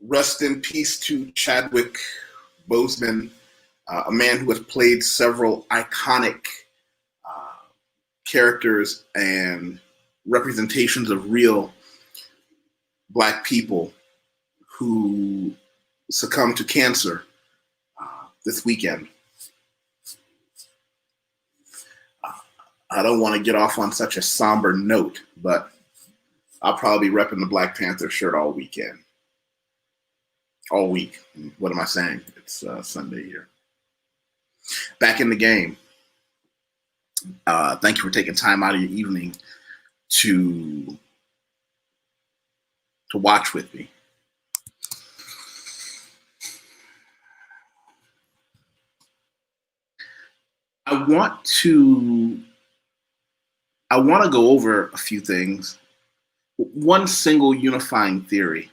Rest in peace to Chadwick Boseman, a man who has played several iconic characters and representations of real Black people who succumbed to cancer this weekend. I don't want to get off on such a somber note, but I'll probably be repping the Black Panther shirt all weekend. All week. What am I saying? It's Sunday here. Back in the game. Thank you for taking time out of your evening to watch with me. I want to go over a few things. One single unifying theory,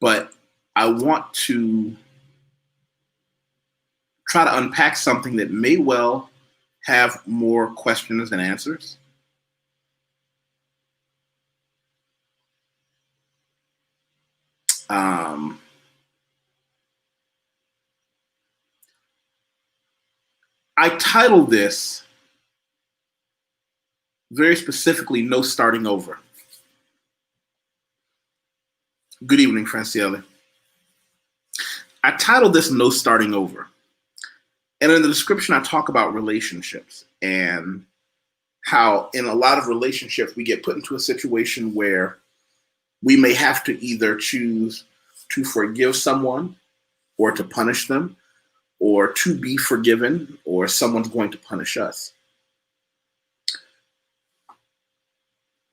but I want to try to unpack something that may well have more questions than answers. I titled this very specifically, No Starting Over. Good evening, Franciele. I titled this No Starting Over. And in the description, I talk about relationships and how in a lot of relationships, we get put into a situation where we may have to either choose to forgive someone or to punish them, or to be forgiven, or someone's going to punish us.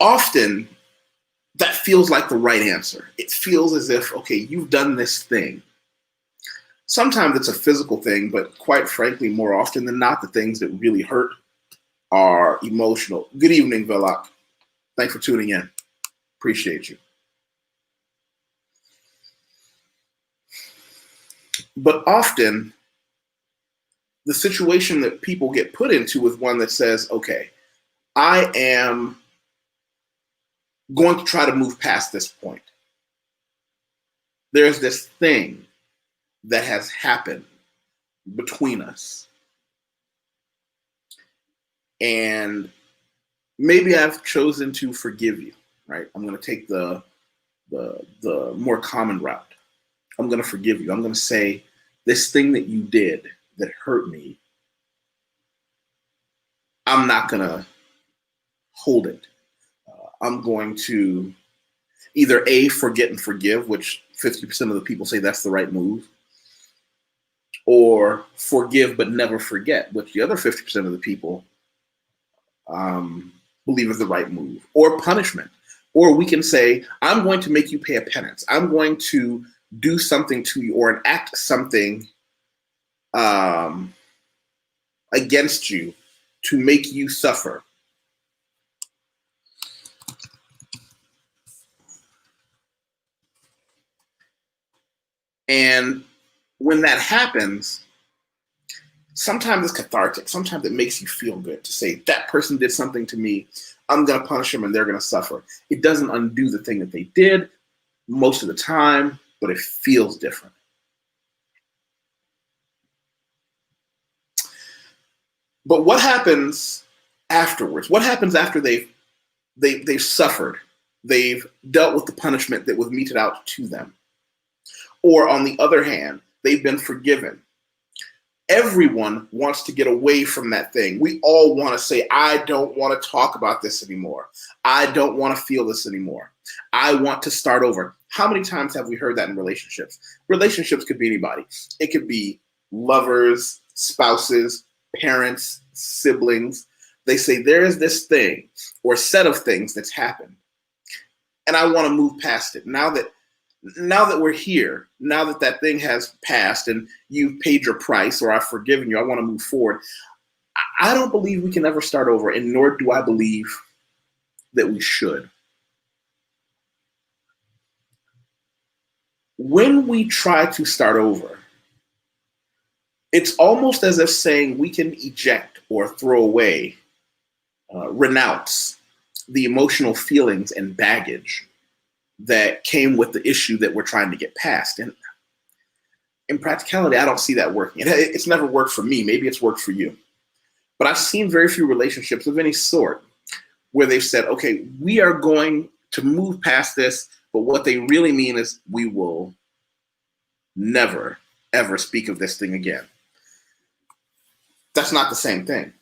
Often, that feels like the right answer. It feels as if, okay, you've done this thing. Sometimes it's a physical thing, but quite frankly, more often than not, the things that really hurt are emotional. Good evening, Velak. Thanks for tuning in. Appreciate you. But often, the situation that people get put into is one that says, okay, I am going to try to move past this point. There's this thing that has happened between us. And maybe I've chosen to forgive you, right? I'm going to take the more common route. I'm going to forgive you. I'm going to say, this thing that you did that hurt me, I'm not going to hold it. I'm going to either A, forget and forgive, which 50% of the people say that's the right move, or forgive but never forget, which the other 50% of the people believe is the right move, or punishment. Or we can say, I'm going to make you pay a penance. I'm going to do something to you or enact something against you to make you suffer. And when that happens, sometimes it's cathartic. Sometimes it makes you feel good to say, that person did something to me. I'm going to punish them and they're going to suffer. It doesn't undo the thing that they did most of the time, but it feels different. But what happens afterwards? What happens after they've suffered? They've dealt with the punishment that was meted out to them. Or on the other hand, they've been forgiven. Everyone wants to get away from that thing. We all want to say, I don't want to talk about this anymore. I don't want to feel this anymore. I want to start over. How many times have we heard that in relationships? Relationships could be anybody. It could be lovers, spouses, parents, siblings. They say, there is this thing or set of things that's happened, and I want to move past it. Now that we're here, now that that thing has passed and you've paid your price or I've forgiven you, I want to move forward. I don't believe we can ever start over, and nor do I believe that we should. When we try to start over, it's almost as if saying we can eject or throw away, renounce the emotional feelings and baggage that came with the issue that we're trying to get past. And in practicality, I don't see that working. It's never worked for me. Maybe it's worked for you. But I've seen very few relationships of any sort where they've said, okay, we are going to move past this, but what they really mean is we will never, ever speak of this thing again. That's not the same thing.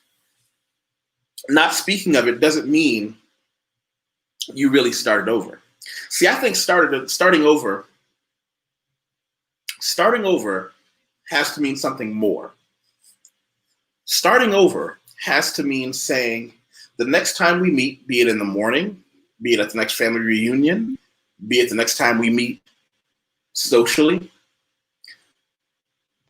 Not speaking of it doesn't mean you really started over. See, I think starting over has to mean something more. Starting over has to mean saying, the next time we meet, be it in the morning, be it at the next family reunion, be it the next time we meet socially,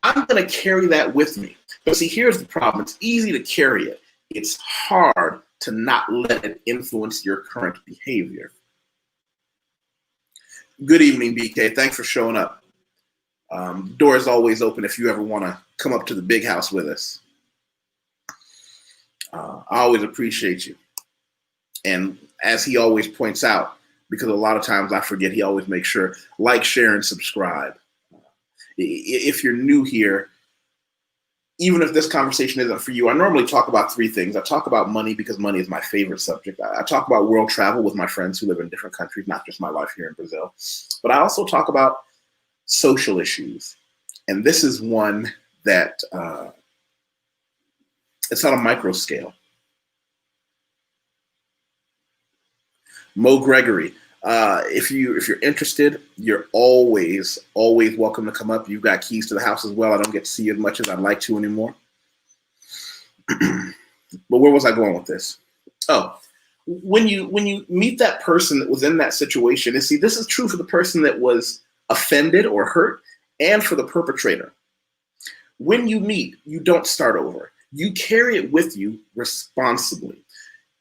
I'm going to carry that with me. But see, here's the problem. It's easy to carry it. It's hard to not let it influence your current behavior. Good evening, BK. Thanks for showing up. The door is always open if you ever want to come up to the big house with us. I always appreciate you. And as he always points out, because a lot of times I forget, he always makes sure, like, share, and subscribe. If you're new here, even if this conversation isn't for you, I normally talk about three things. I talk about money because money is my favorite subject. I talk about world travel with my friends who live in different countries, not just my life here in Brazil. But I also talk about social issues. And this is one that it's on a micro scale. Mo Gregory, if you're interested, you're always welcome to come up. You've got keys to the house as well. I don't get to see you as much as I'd like to anymore. But where was I going with this? Oh, when you meet that person that was in that situation, and see, this is true for the person that was offended or hurt and for the perpetrator. When you meet, you don't start over. You carry it with you responsibly.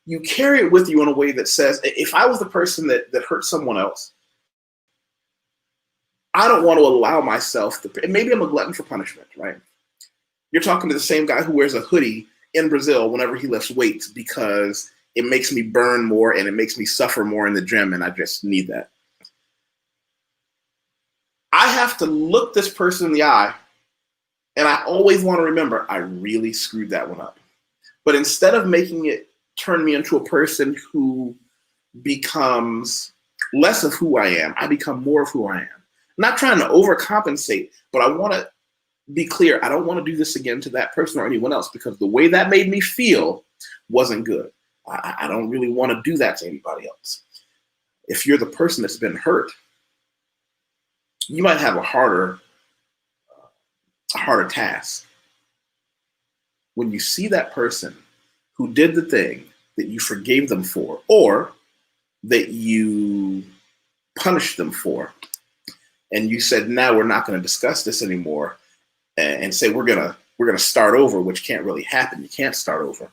You carry it with you in a way that says, if I was the person that hurt someone else, I don't want to allow myself to, and maybe I'm a glutton for punishment, right? You're talking to the same guy who wears a hoodie in Brazil whenever he lifts weights because it makes me burn more and it makes me suffer more in the gym, and I just need that. I have to look this person in the eye, and I always want to remember, I really screwed that one up. But instead of making it turn me into a person who becomes less of who I am, I become more of who I am. I'm not trying to overcompensate, but I want to be clear. I don't want to do this again to that person or anyone else, because the way that made me feel wasn't good. I don't really want to do that to anybody else. If you're the person that's been hurt, you might have a harder task. When you see that person who did the thing that you forgave them for, or that you punished them for, and you said, now we're not going to discuss this anymore, and say we're gonna start over, which can't really happen. You can't start over.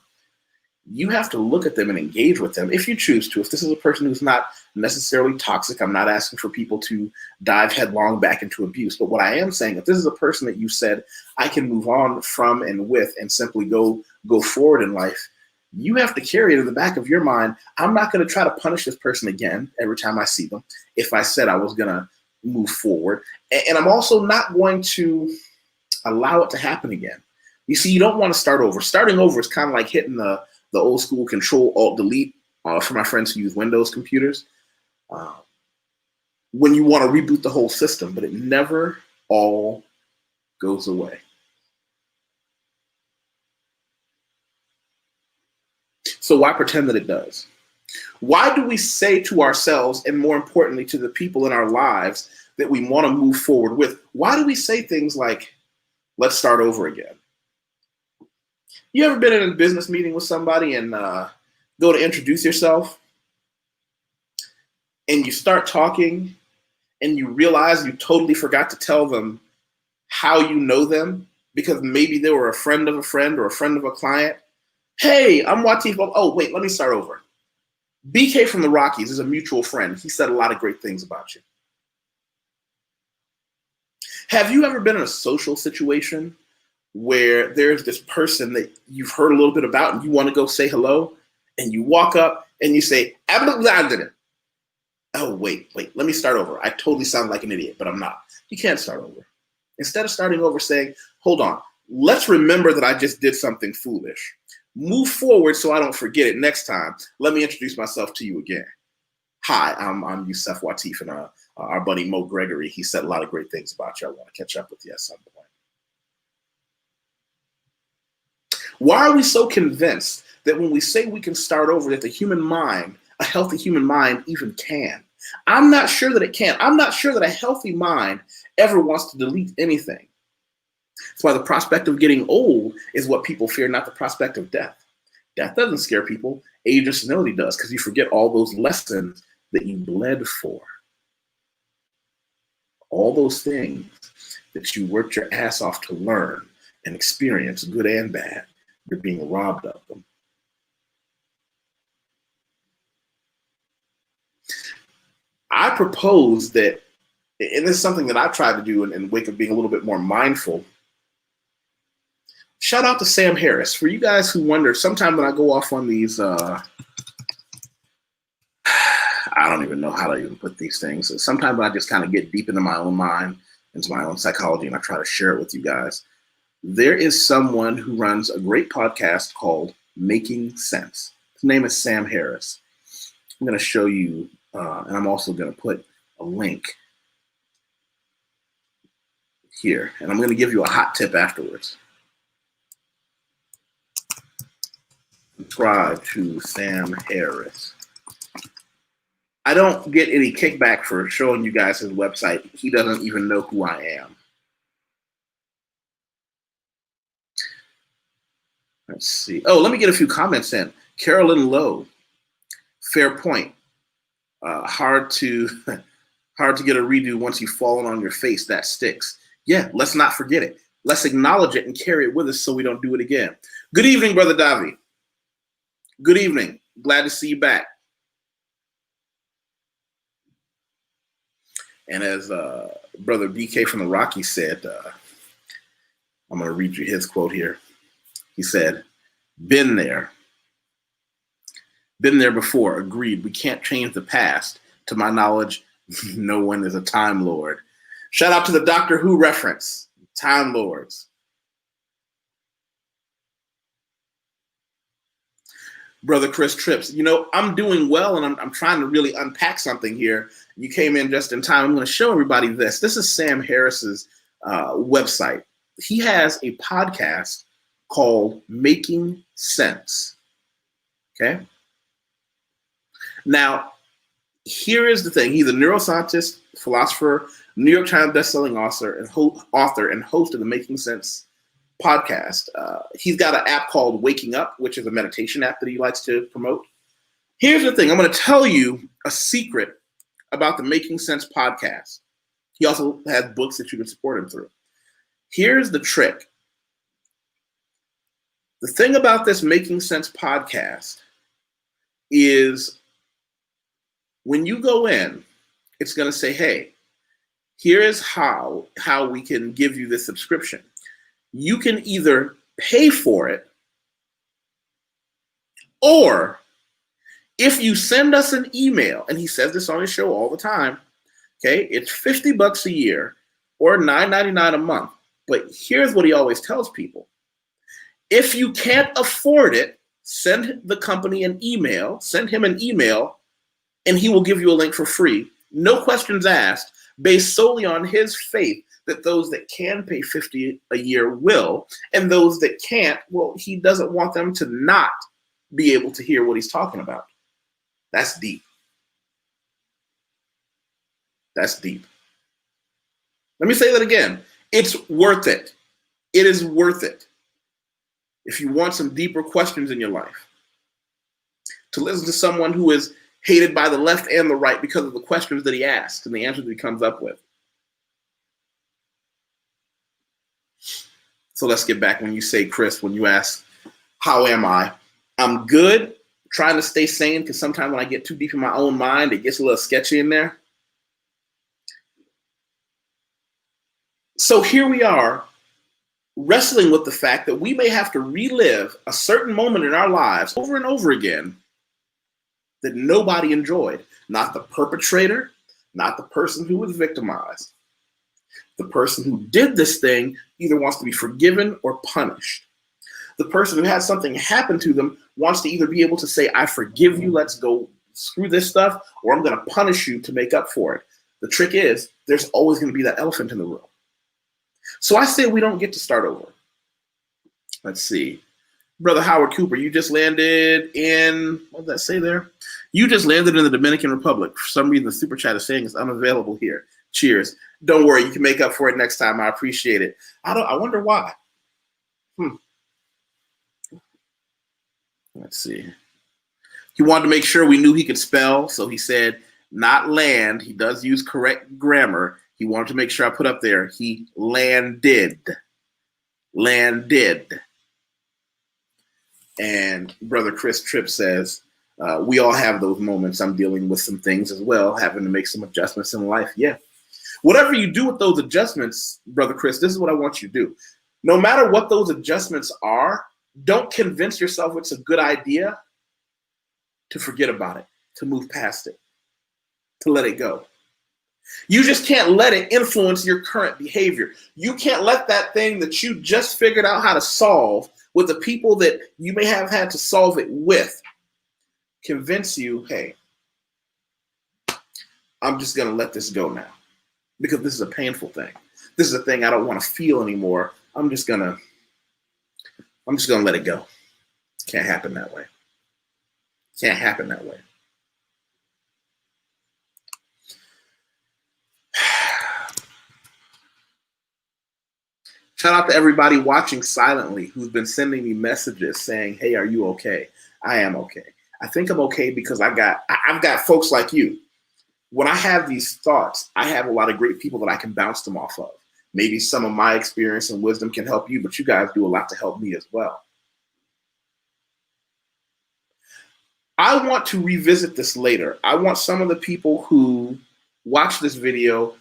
You have to look at them and engage with them if you choose to. If this is a person who's not necessarily toxic, I'm not asking for people to dive headlong back into abuse. But what I am saying, if this is a person that you said I can move on from and with and simply go forward in life, you have to carry it in the back of your mind. I'm not going to try to punish this person again every time I see them if I said I was going to move forward. And I'm also not going to allow it to happen again. You see, you don't want to start over. Starting over is kind of like hitting the old school Control-Alt-Delete for my friends who use Windows computers. When you want to reboot the whole system, but it never all goes away. So why pretend that it does? Why do we say to ourselves, and more importantly to the people in our lives that we want to move forward with, why do we say things like, let's start over again? You ever been in a business meeting with somebody and go to introduce yourself, and you start talking and you realize you totally forgot to tell them how you know them, because maybe they were a friend of a friend or a friend of a client? Hey, I'm YusefWateef. Oh, wait, let me start over. BK from the Rockies is a mutual friend. He said a lot of great things about you. Have you ever been in a social situation where there's this person that you've heard a little bit about and you want to go say hello, and you walk up and you say, Abdul, Oh, wait, let me start over. I totally sound like an idiot, but I'm not. You can't start over. Instead of starting over saying, hold on, let's remember that I just did something foolish. Move forward so I don't forget it next time. Let me introduce myself to you again. Hi, I'm YusefWateef, and our buddy Mo Gregory, he said a lot of great things about you. I want to catch up with you at some point. Why are we so convinced that when we say we can start over, that the human mind, a healthy human mind, even can? I'm not sure that it can. I'm not sure that a healthy mind ever wants to delete anything. That's why the prospect of getting old is what people fear, not the prospect of death. Death doesn't scare people. Age or senility does, because you forget all those lessons that you bled for. All those things that you worked your ass off to learn and experience, good and bad, you're being robbed of them. I propose that, and this is something that I've tried to do in the wake of being a little bit more mindful. Shout out to Sam Harris. For you guys who wonder, sometimes when I go off on these, I don't even know how to even put these things. Sometimes I just kind of get deep into my own mind, into my own psychology, and I try to share it with you guys. There is someone who runs a great podcast called Making Sense. His name is Sam Harris. I'm going to show you, and I'm also going to put a link here, and I'm going to give you a hot tip afterwards. Subscribe to Sam Harris. I don't get any kickback for showing you guys his website. He doesn't even know who I am. Let's see. Oh, let me get a few comments in. Carolyn Lowe. Fair point. Hard to get a redo once you've fallen on your face. That sticks. Yeah, let's not forget it. Let's acknowledge it and carry it with us so we don't do it again. Good evening, Brother Davi. Good evening. Glad to see you back. And as Brother BK from the Rockies said, I'm going to read you his quote here. He said, been there before, agreed. We can't change the past. To my knowledge, no one is a Time Lord. Shout out to the Doctor Who reference, Time Lords. Brother Chris Trips, you know, I'm doing well, and I'm trying to really unpack something here. You came in just in time. I'm going to show everybody this. This is Sam Harris's website. He has a podcast called Making Sense. Okay. Now, here is the thing. He's a neuroscientist, philosopher, New York Times bestselling author, and host of the Making Sense podcast. He's got an app called Waking Up, which is a meditation app that he likes to promote. Here's the thing. I'm going to tell you a secret about the Making Sense podcast. He also has books that you can support him through. Here's the trick. The thing about this Making Sense podcast is when you go in, it's going to say, hey, here is how we can give you this subscription. You can either pay for it, or if you send us an email, and he says this on his show all the time, okay, it's $50 a year or $9.99 a month. But here's what he always tells people. If you can't afford it, send the company an email, send him an email, and he will give you a link for free. No questions asked, based solely on his faith that those that can pay $50 a year will, and those that can't, well, he doesn't want them to not be able to hear what he's talking about. That's deep. That's deep. Let me say that again. It's worth it. It is worth it. If you want some deeper questions in your life, to listen to someone who is hated by the left and the right because of the questions that he asks and the answers that he comes up with. So let's get back when you say, Chris, when you ask, how am I? I'm good, trying to stay sane, because sometimes when I get too deep in my own mind, it gets a little sketchy in there. So here we are, wrestling with the fact that we may have to relive a certain moment in our lives over and over again that nobody enjoyed. not the perpetrator, not the person who was victimized. The person who did this thing either wants to be forgiven or punished. The person who had something happen to them wants to either be able to say, I forgive you, let's go screw this stuff, or I'm going to punish you to make up for it. The trick is, there's always going to be that elephant in the room. So I say we don't get to start over. Let's see. Brother Howard Cooper, you just landed in, what did that say there? You just landed in the Dominican Republic. For some reason, the super chat is saying it's unavailable here. Cheers. Don't worry, you can make up for it next time. I appreciate it. I wonder why. Let's see. He wanted to make sure we knew he could spell, so he said not land. He does use correct grammar. He wanted to make sure I put up there, he landed. Landed. And Brother Chris Tripp says, we all have those moments. I'm dealing with some things as well, having to make some adjustments in life. Yeah. Whatever you do with those adjustments, Brother Chris, this is what I want you to do. No matter what those adjustments are, don't convince yourself it's a good idea to forget about it, to move past it, to let it go. You just can't let it influence your current behavior. You can't let that thing that you just figured out how to solve with the people that you may have had to solve it with convince you, hey, I'm just going to let this go now because this is a painful thing. This is a thing I don't want to feel anymore. I'm just going to let it go. Can't happen that way. Can't happen that way. Shout out to everybody watching silently who's been sending me messages saying, hey, are you okay? I am okay. I think I'm okay because I've got folks like you. When I have these thoughts, I have a lot of great people that I can bounce them off of. Maybe some of my experience and wisdom can help you, but you guys do a lot to help me as well. I want to revisit this later. I want some of the people who watch this video,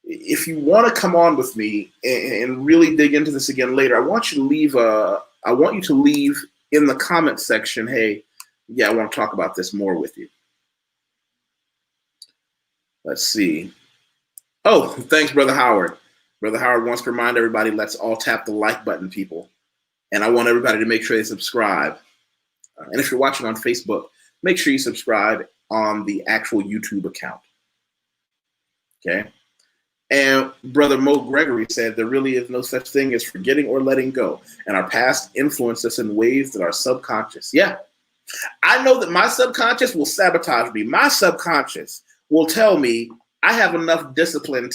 if you want to come on with me and really dig into this again later, I want you to leave in the comment section, hey, yeah, I want to talk about this more with you. Let's see. Oh, thanks, Brother Howard. Brother Howard wants to remind everybody, let's all tap the like button, people. And I want everybody to make sure they subscribe. And if you're watching on Facebook, make sure you subscribe on the actual YouTube account. Okay? And Brother Mo Gregory said, there really is no such thing as forgetting or letting go. And our past influence us in ways that are subconscious. Yeah. I know that my subconscious will sabotage me. My subconscious will tell me I have enough discipline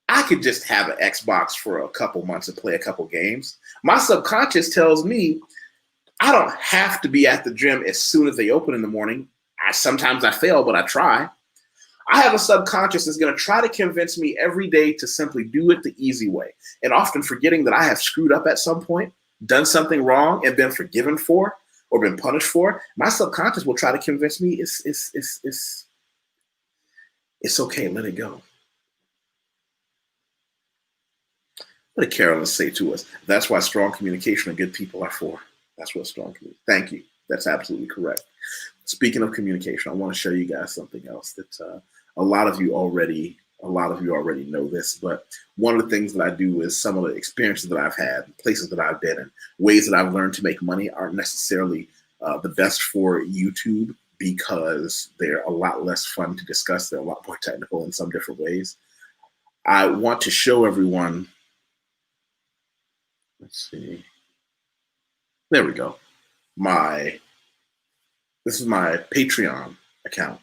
I could just have an Xbox for a couple months and play a couple games. My subconscious tells me I don't have to be at the gym as soon as they open in the morning. Sometimes I fail, but I try. I have a subconscious that's going to try to convince me every day to simply do it the easy way, and often forgetting that I have screwed up at some point, done something wrong, and been forgiven for or been punished for. My subconscious will try to convince me it's okay, let it go. What did Carolyn say to us? That's why strong communication and good people are for. That's what strong communication. Thank you. That's absolutely correct. Speaking of communication, I want to show you guys something else that a lot of you already know this, but one of the things that I do is some of the experiences that I've had, places that I've been in, ways that I've learned to make money aren't necessarily the best for YouTube because they're a lot less fun to discuss. They're a lot more technical in some different ways. I want to show everyone, let's see, there we go. This is my Patreon account.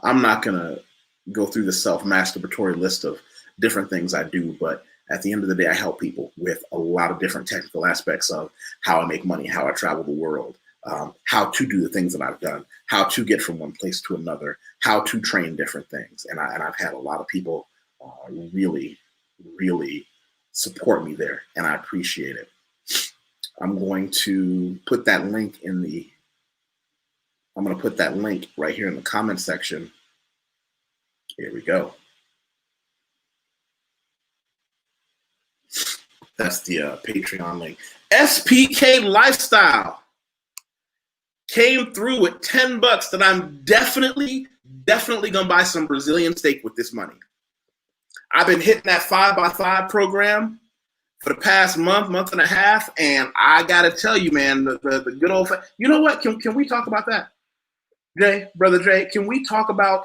I'm not going to go through the self-masturbatory list of different things I do, but at the end of the day, I help people with a lot of different technical aspects of how I make money, how I travel the world, how to do the things that I've done, how to get from one place to another, how to train different things. And I've had a lot of people really, really support me there, and I appreciate it. I'm going to put that link right here in the comment section. Here we go. That's the Patreon link. SPK Lifestyle. came through with 10 bucks that I'm definitely gonna buy some Brazilian steak with this money. I've been hitting that 5x5 program for the past month and a half, and I gotta tell you, man, the good old, you know what? Can we talk about that, brother Jay? Can we talk about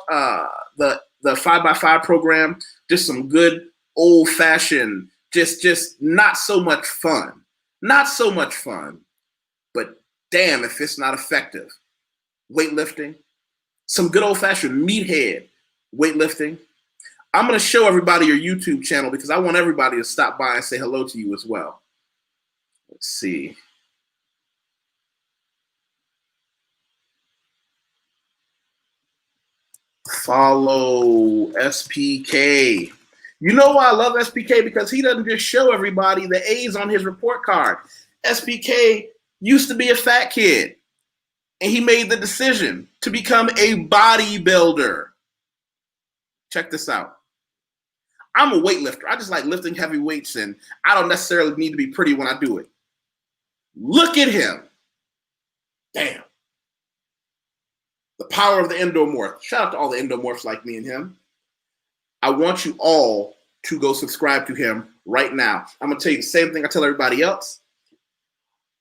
the 5x5 program? Just some good old fashioned, just not so much fun, but damn if it's not effective. Weightlifting, some good old fashioned meathead weightlifting. I'm going to show everybody your YouTube channel because I want everybody to stop by and say hello to you as well. Let's see. Follow SPK. You know why I love SPK? Because he doesn't just show everybody the A's on his report card. SPK used to be a fat kid, and he made the decision to become a bodybuilder. Check this out. I'm a weightlifter. I just like lifting heavy weights, and I don't necessarily need to be pretty when I do it. Look at him. Damn. The power of the endomorph. Shout out to all the endomorphs like me and him. I want you all to go subscribe to him right now. I'm going to tell you the same thing I tell everybody else.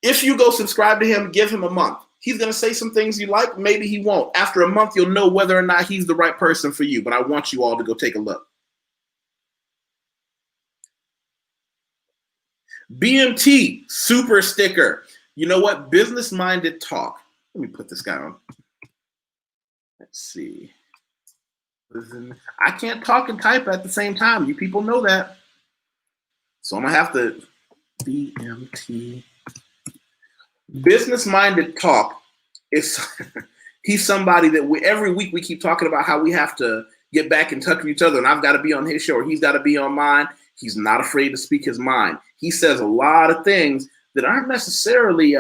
If you go subscribe to him, give him a month. He's going to say some things you like. Maybe he won't. After a month, you'll know whether or not he's the right person for you. But I want you all to go take a look. B.M.T, super sticker. You know what? Business-minded talk. Let me put this guy on. Let's see. I can't talk and type at the same time. You people know that. So I'm going to have to B.M.T. Business-minded talk is he's somebody that every week we keep talking about how we have to get back in touch with each other, and I've got to be on his show or he's got to be on mine. He's not afraid to speak his mind. He says a lot of things that aren't necessarily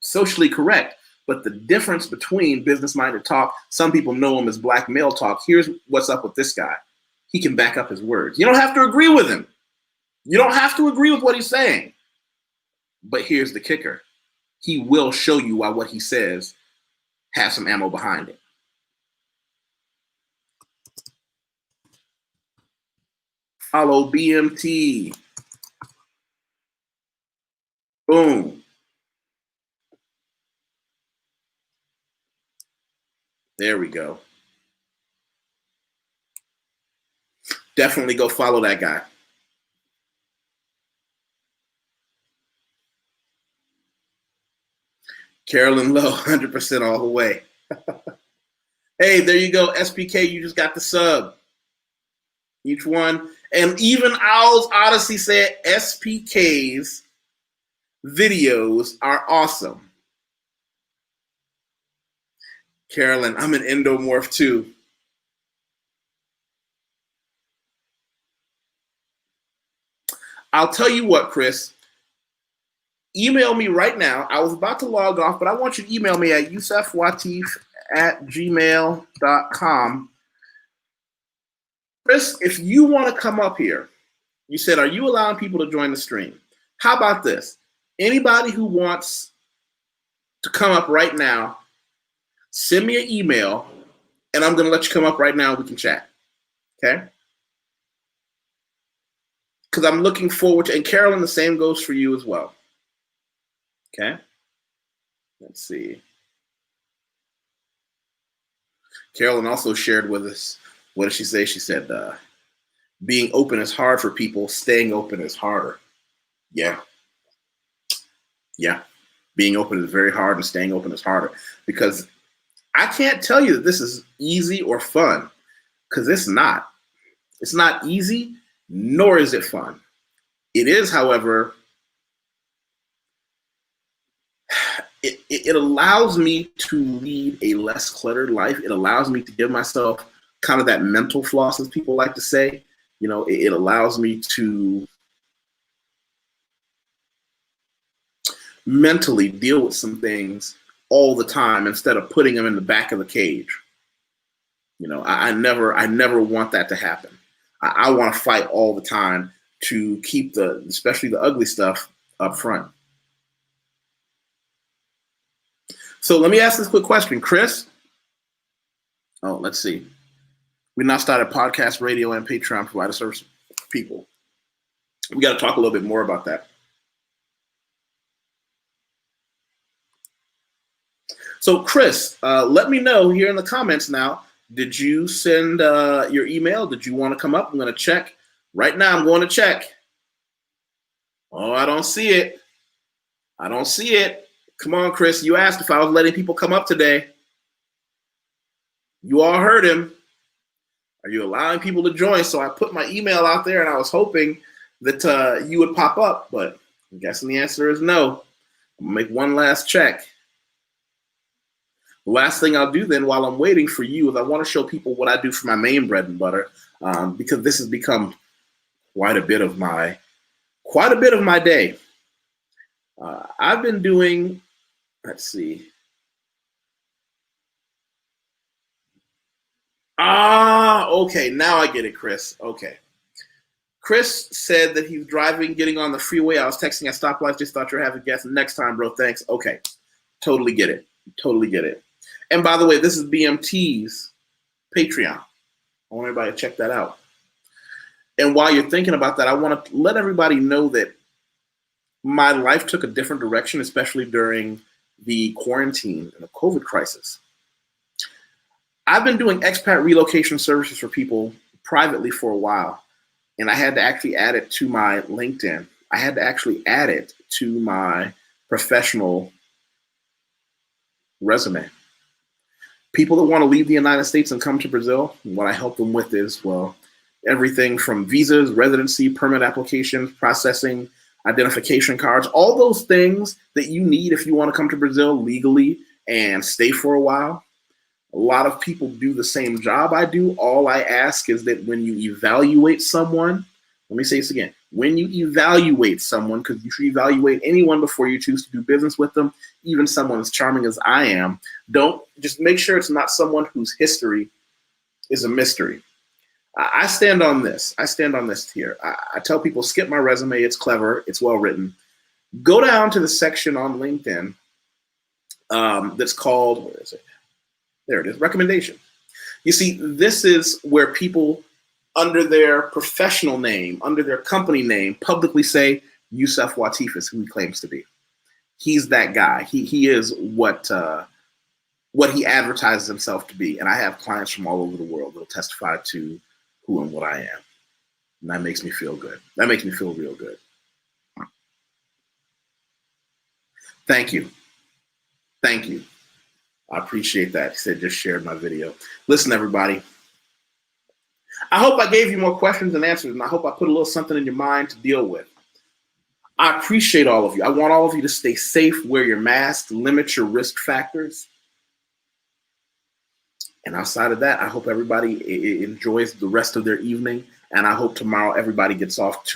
socially correct, but the difference between business-minded talk, some people know him as black male talk. Here's what's up with this guy. He can back up his words. You don't have to agree with him. You don't have to agree with what he's saying. But here's the kicker. He will show you why what he says has some ammo behind it. Follow B.M.T. Boom. There we go. Definitely go follow that guy. Carolyn Lowe, 100% all the way. Hey, there you go. SPK, you just got the sub. Each one. And even Owl's Odyssey said SPK's videos are awesome. Carolyn, I'm an endomorph too. I'll tell you what, Chris. Email me right now. I was about to log off, but I want you to email me at YusefWateef@gmail.com. Chris, if you want to come up here, you said, are you allowing people to join the stream? How about this? Anybody who wants to come up right now, send me an email, and I'm going to let you come up right now and we can chat. Okay? Because I'm looking forward to, and Carolyn, the same goes for you as well. Okay? Let's see. Carolyn also shared with us, what did she say? She said, being open is hard for people, staying open is harder. Yeah. Yeah. Being open is very hard and staying open is harder. Because I can't tell you that this is easy or fun, because it's not. It's not easy, nor is it fun. It is, however, it allows me to lead a less cluttered life. It allows me to give myself kind of that mental floss, as people like to say. You know, it allows me to mentally deal with some things all the time instead of putting them in the back of the cage. You know, I never want that to happen. I want to fight all the time to keep especially the ugly stuff up front. So let me ask this quick question, Chris. Oh, let's see. We now started podcast, radio, and Patreon provider service for people. We got to talk a little bit more about that. So, Chris, let me know here in the comments now. Did you send your email? Did you want to come up? I'm going to check. Right now, I'm going to check. Oh, I don't see it. I don't see it. Come on, Chris. You asked if I was letting people come up today. You all heard him. Are you allowing people to join? So I put my email out there, and I was hoping that you would pop up, but I'm guessing the answer is no. I'm going to make one last check. The last thing I'll do then while I'm waiting for you is I want to show people what I do for my main bread and butter, because this has become quite a bit of my day. I've been doing, let's see. Okay, now I get it, Chris. Okay. Chris said that he's driving, getting on the freeway. I was texting at stoplights, just thought you were having guests. Next time, bro, thanks. Okay, totally get it. Totally get it. And by the way, this is B.M.T's Patreon. I want everybody to check that out. And while you're thinking about that, I want to let everybody know that my life took a different direction, especially during the quarantine and the COVID crisis. I've been doing expat relocation services for people privately for a while, and I had to actually add it to my LinkedIn. I had to actually add it to my professional resume. People that want to leave the United States and come to Brazil, what I help them with is, well, everything from visas, residency, permit applications, processing, identification cards, all those things that you need if you want to come to Brazil legally and stay for a while. A lot of people do the same job I do. All I ask is that when you evaluate someone, let me say this again, when you evaluate someone, because you should evaluate anyone before you choose to do business with them, even someone as charming as I am, don't just make sure it's not someone whose history is a mystery. I stand on this. I stand on this here. I tell people, skip my resume. It's clever. It's well written. Go down to the section on LinkedIn that's called, where is it? There it is, recommendation. You see, this is where people under their professional name, under their company name, publicly say YusefWateef is who he claims to be. He's that guy. He is what he advertises himself to be. And I have clients from all over the world that will testify to who and what I am. And that makes me feel good. That makes me feel real good. Thank you. Thank you. I appreciate that. He said, just shared my video. Listen, everybody. I hope I gave you more questions and answers, and I hope I put a little something in your mind to deal with. I appreciate all of you. I want all of you to stay safe, wear your mask, limit your risk factors. And outside of that, I hope everybody enjoys the rest of their evening, and I hope tomorrow everybody gets off to